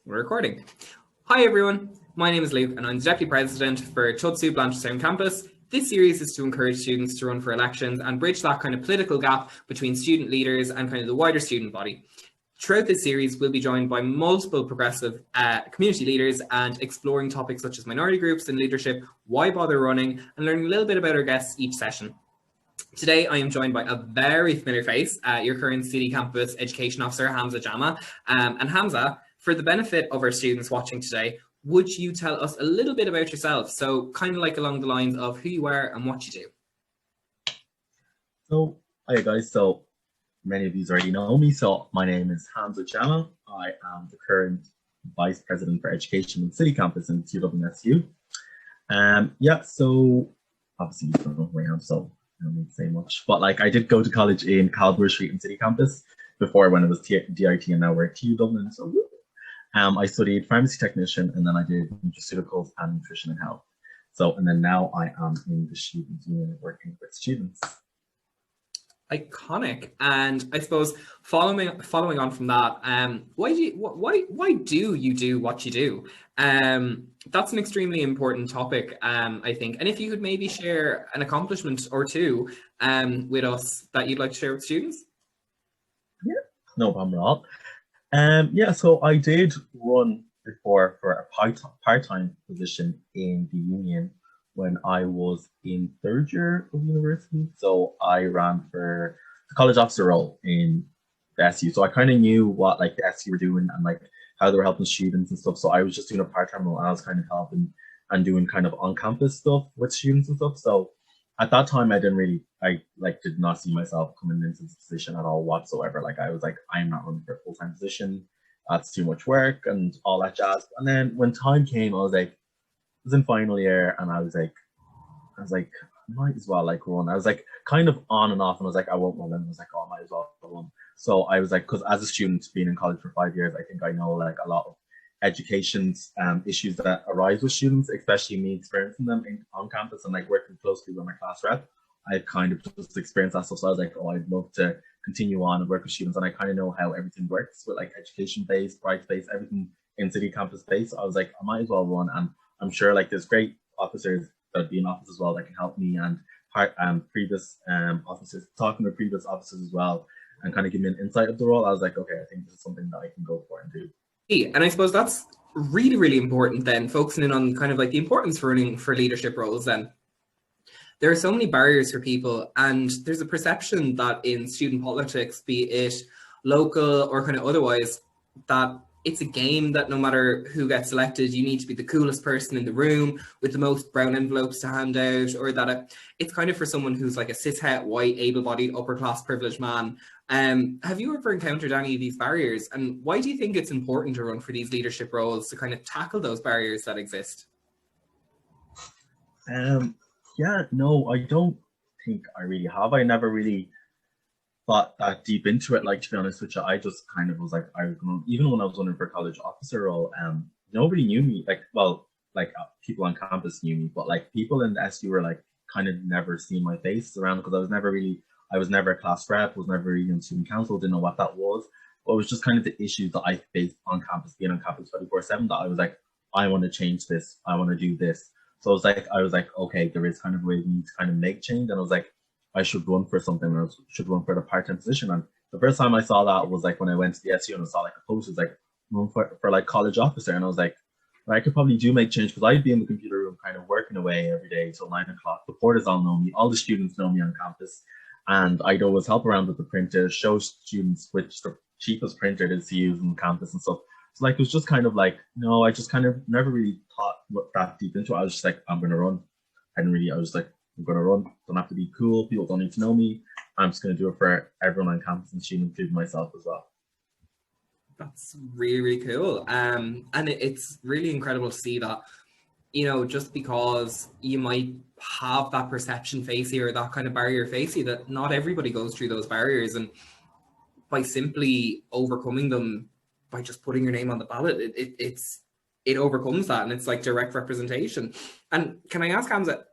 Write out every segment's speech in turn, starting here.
We're recording. Hi everyone, my name is Luke and I'm the Deputy President for TUDSU Blanchardstown Campus. This series is to encourage students to run for elections and bridge that kind of political gap between student leaders and kind of the wider student body. Throughout this series, we'll be joined by multiple progressive community leaders and exploring topics such as minority groups and leadership, why bother running, and learning a little bit about our guests each session. Today, I am joined by a very familiar face, your current City Campus Education Officer, Hamza Jamaa. And Hamza, for the benefit of our students watching today, would you tell us a little bit about yourself? So kind of like along the lines of who you are and what you do. So, hi guys. So, many of you already know me. So, my name is Hamza Jamaa. I am the current Vice President for Education in City Campus in TUDSU. So obviously you don't know who I am, so I don't need to say much. But like, I did go to college in Caldwell Street in City Campus before when it was DIT, and now we're at TU Dublin. So, I studied pharmacy technician, and then I did nutraceuticals and nutrition and health. So, and then now I am in the student union working with students. Iconic. And I suppose following on from that, why do you do what you do? That's an extremely important topic, I think. And if you could maybe share an accomplishment or two with us that you'd like to share with students. Yeah, no problem at all. So I did run before for a part-time position in the union when I was in third year of university. So I ran for the college officer role in the SU. So I kind of knew what like the SU were doing and like how they were helping students and stuff. So I was just doing a part-time role and I was kind of helping and doing kind of on-campus stuff with students and stuff. So at that time, I did not see myself coming into this position at all whatsoever. Like I was like, I'm not running for a full-time position. That's too much work and all that jazz. And then when time came, I was in final year and I was like, might as well like run. I was like kind of on and off and I was like, I won't run. And I was like, oh, I might as well run. So I was like, because as a student being in college for 5 years, I think I know like a lot of education's issues that arise with students, especially me experiencing them on campus and like working closely with my class rep. I kind of just experienced that stuff. So I was like, oh, I'd love to continue on and work with students. And I kind of know how everything works with like education based, price based, everything in city campus based. So I was like, I might as well run. And I'm sure like there's great officers that be in office as well that can help me and previous officers, talking to previous officers as well and kind of give me an insight of the role. I was like, okay, I think this is something that I can go for and do. And I suppose that's really, really important then, focusing in on kind of like the importance for running for leadership roles then. There are so many barriers for people and there's a perception that in student politics, be it local or kind of otherwise, that it's a game that no matter who gets elected, you need to be the coolest person in the room with the most brown envelopes to hand out, or that it's kind of for someone who's like a cishet, white, able-bodied, upper-class privileged man. Have you ever encountered any of these barriers? And why do you think it's important to run for these leadership roles to kind of tackle those barriers that exist? No, I don't think I really have. I never really thought that deep into it. Like, to be honest with you, I just kind of was like, even when I was running for college officer role, nobody knew me. People on campus knew me, but like people in the SU were like kind of never seen my face around because I was never a class rep, was never even in student council, didn't know what that was. But it was just kind of the issues that I faced on campus, being on campus 24/7, that I was like, I want to change this, I want to do this. So I was like, okay, there is kind of a way we need to kind of make change. And I was like, I should run for something, and I should run for the part-time position. And the first time I saw that was like when I went to the SU and I saw like a post, it was like run for like college officer. And I was like, I could probably do make change because I'd be in the computer room kind of working away every day till 9 o'clock. The porters all know me, all the students know me on campus. And I'd always help around with the printers, show students which the cheapest printer is to use on campus and stuff. So like, it was just kind of like, no, I just kind of never really thought that deep into it. I was just like, I'm going to run. I was like, I'm going to run. Don't have to be cool. People don't need to know me. I'm just going to do it for everyone on campus and students, including myself as well. That's really, really cool. And it's really incredible to see that, you know, just because you might have that perception face you or that kind of barrier face you, that not everybody goes through those barriers. And by simply overcoming them, by just putting your name on the ballot, it overcomes that, and it's like direct representation. And can I ask, Hamza,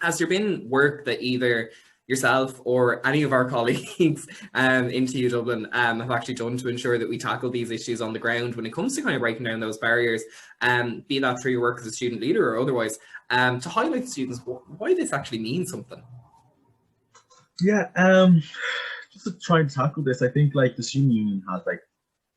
has there been work that either yourself or any of our colleagues in TU Dublin have actually done to ensure that we tackle these issues on the ground when it comes to kind of breaking down those barriers, be that through your work as a student leader or otherwise, to highlight to students why this actually means something? Yeah, just to try and tackle this, I think like the student union has like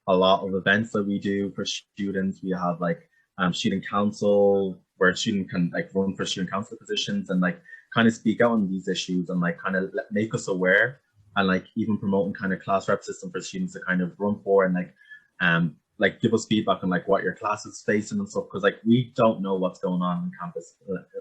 a lot of events that we do for students. We have like student council where a student can like run for student council positions and like kind of speak out on these issues and like kind of make us aware, and like even promoting kind of class rep system for students to kind of run for and like give us feedback on like what your class is facing and stuff, because like we don't know what's going on on campus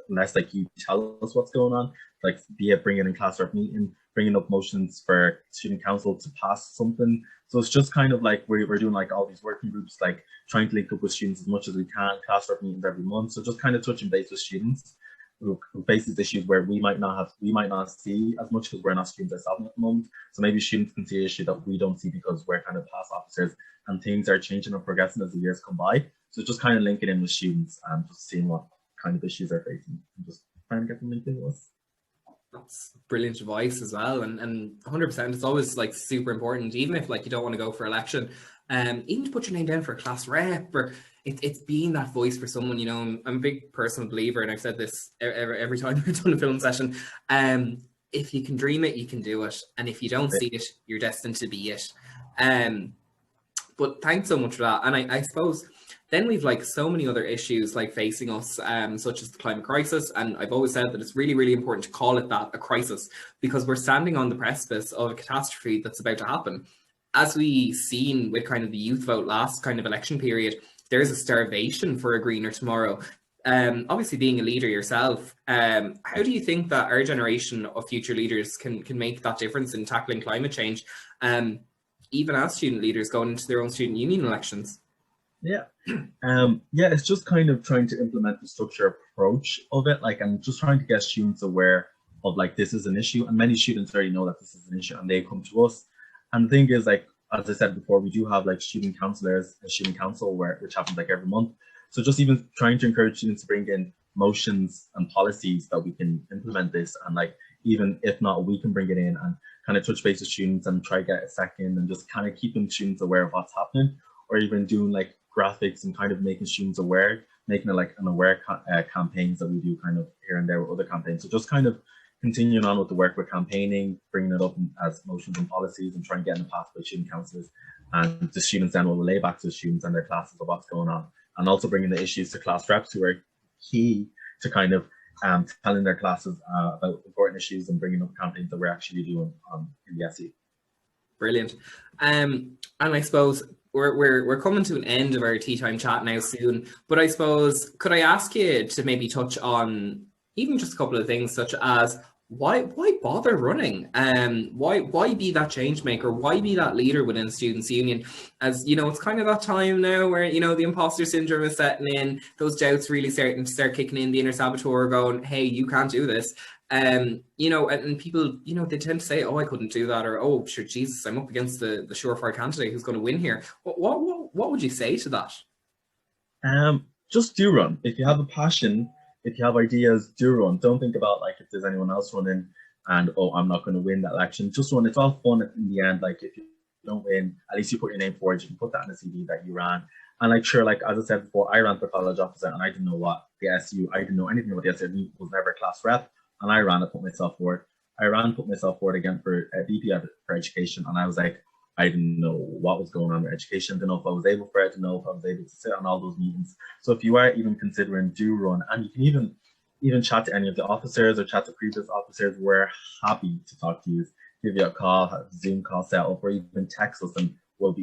unless like you tell us what's going on, like be it bringing in class rep meeting, bringing up motions for student council to pass something. So it's just kind of like we're doing like all these working groups, like trying to link up with students as much as we can, class rep meetings every month. So just kind of touching base with students who face these issues where we might not see as much because we're not students ourselves at the moment. So maybe students can see an issue that we don't see because we're kind of past officers and things are changing and progressing as the years come by. So just kind of linking in with students and just seeing what kind of issues they're facing and just trying to get them linked in with us. That's brilliant advice as well, and 100%. It's always like super important, even if like you don't want to go for election, even to put your name down for a class rep, or it's being that voice for someone. You know, I'm a big personal believer, and I've said this every time we've done a film session. If you can dream it, you can do it, and if you don't see it, you're destined to be it. But thanks so much for that, and I suppose. Then we've like so many other issues like facing us, such as the climate crisis. And I've always said that it's really, really important to call it that, a crisis, because we're standing on the precipice of a catastrophe that's about to happen. As we seen with kind of the youth vote last kind of election period, there's a starvation for a greener tomorrow. Obviously being a leader yourself, how do you think that our generation of future leaders can make that difference in tackling climate change, even as student leaders going into their own student union elections? Yeah. It's just kind of trying to implement the structure approach of it, like, and just trying to get students aware of like this is an issue, and many students already know that this is an issue and they come to us. And the thing is, like, as I said before, we do have like student counselors and student council which happens like every month. So just even trying to encourage students to bring in motions and policies that we can implement this, and like even if not, we can bring it in and kind of touch base with students and try to get a second and just kind of keeping students aware of what's happening, or even doing like graphics and kind of making students aware, making it like an aware campaigns that we do kind of here and there with other campaigns. So just kind of continuing on with the work with campaigning, bringing it up as motions and policies and trying to get in the past by student councillors, and the students then will relay back to the students and their classes of what's going on, and also bringing the issues to class reps who are key to kind of telling their classes about important issues and bringing up campaigns that we're actually doing in the SE. Brilliant. And I suppose we're coming to an end of our tea time chat now soon, but I suppose could I ask you to maybe touch on even just a couple of things, such as why bother running? Why be that change maker? Why be that leader within a students' union? As you know, it's kind of that time now where you know the imposter syndrome is setting in, those doubts really starting to start kicking in, the inner saboteur going, "Hey, you can't do this." You know, and people, you know, they tend to say, "Oh, I couldn't do that," or "Oh, sure, Jesus, I'm up against the surefire candidate who's going to win here." What would you say to that? Just do run. If you have a passion, if you have ideas, do run. Don't think about like if there's anyone else running and I'm not going to win that election. Just run. It's all fun in the end. Like if you don't win, at least you put your name forward. You can put that in the CV that you ran. And like sure, like as I said before, I ran for college officer and I didn't know what the SU. I didn't know anything about the SU. I was never a class rep, and I ran and put myself forward. Put myself forward again for VP for education, and I was like, I didn't know what was going on with education. Didn't know if I was able for it. Didn't know if I was able to sit on all those meetings. So if you are even considering, do run, and you can even chat to any of the officers or chat to previous officers. We're happy to talk to you, give you a call, have a Zoom call set up, or even text us, and we'll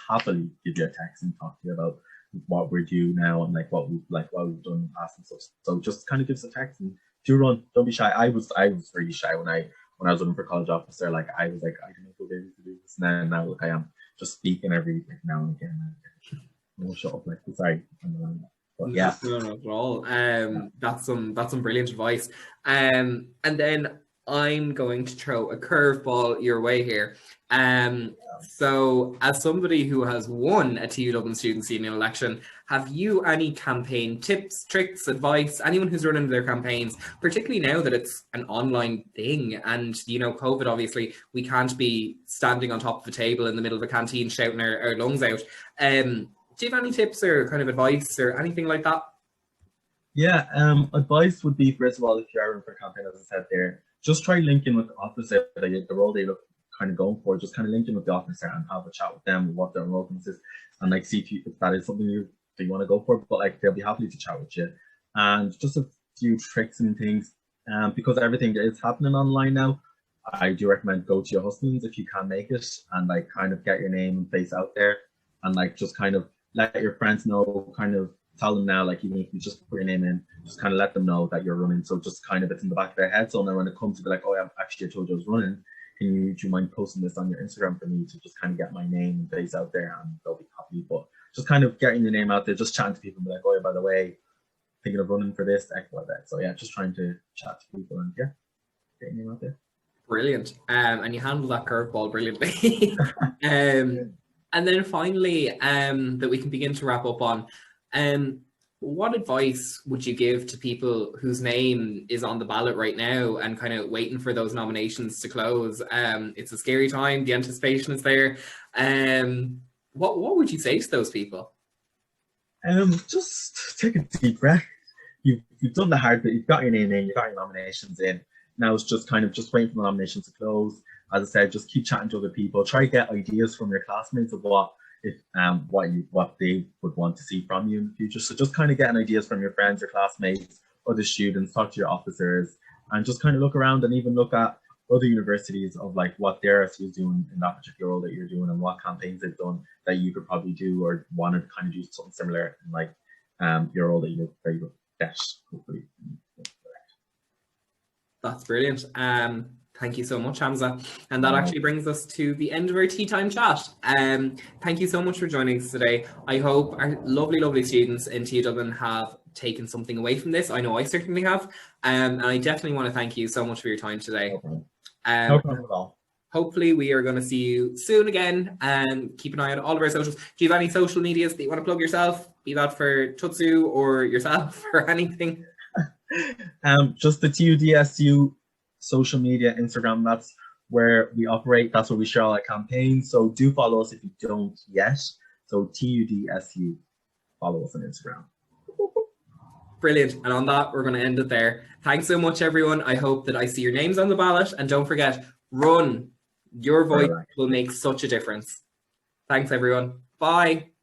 happily give you a text and talk to you about what we're doing now and like what we've done in the past and stuff. So just kind of give us a text and do run. Don't be shy. I was really shy when I was running for college officer. Like I was like, I don't know if we'll be able to do this. And now look, I am just speaking every like, now and again. I won't shut up. Like sorry. But yeah. No, not at all. That's some brilliant advice. And then I'm going to throw a curveball your way here. So as somebody who has won a TU Dublin Student Union election, have you any campaign tips, tricks, advice, anyone who's running their campaigns, particularly now that it's an online thing and, you know, COVID, obviously, we can't be standing on top of a table in the middle of a canteen shouting our lungs out. Do you have any tips or kind of advice or anything like that? Yeah, advice would be, first of all, if you're running for a campaign, as I said there, just try linking with the officer, the role they look kind of going for, just kind of link in with the officer and have a chat with them, what their enrollment is, and like see if that is something you want to go for, but like they'll be happy to chat with you. And just a few tricks and things, because everything is happening online now, I do recommend go to your hustings if you can make it, and like kind of get your name and face out there, and like just kind of let your friends know, kind of tell them now, like even if you just put your name in, just kind of let them know that you're running. So just kind of it's in the back of their head. So now when it comes to be like, oh, yeah, actually I told you I was running. Do you mind posting this on your Instagram for me to just kind of get my name and face out there, and they'll be happy. But just kind of getting your name out there, just chatting to people and be like, oh, yeah, by the way, thinking of running for this, X, Y, Z. So yeah, just trying to chat to people and yeah, get your name out there. Brilliant. And you handled that curveball brilliantly. And then finally, that we can begin to wrap up on, what advice would you give to people whose name is on the ballot right now and kind of waiting for those nominations to close? It's a scary time. The anticipation is there. What would you say to those people? Just take a deep breath. You've done the hard bit. You've got your name in. You've got your nominations in. Now it's just kind of just waiting for the nominations to close. As I said, just keep chatting to other people. Try to get ideas from your classmates of what they would want to see from you in the future. So just kind of getting ideas from your friends, your classmates, other students, talk to your officers, and just kind of look around and even look at other universities of like what their SU is doing in that particular role that you're doing and what campaigns they've done that you could probably do or want to kind of do something similar in like your role that you're very good at, hopefully. That's brilliant. Thank you so much, Hamza. And that actually brings us to the end of our tea time chat. Thank you so much for joining us today. I hope our lovely, lovely students in TU Dublin have taken something away from this. I know I certainly have. And I definitely want to thank you so much for your time today. No problem at all. Hopefully we are going to see you soon again, and keep an eye on all of our socials. Do you have any social medias that you want to plug yourself, be that for TUDSU or yourself or anything? Just the TUDSU social media, Instagram, that's where we operate. That's where we share all our campaigns. So do follow us if you don't yet. So TUDSU, follow us on Instagram. Brilliant. And on that, we're going to end it there. Thanks so much, everyone. I hope that I see your names on the ballot. And don't forget, run. Your voice will make such a difference. Thanks, everyone. Bye.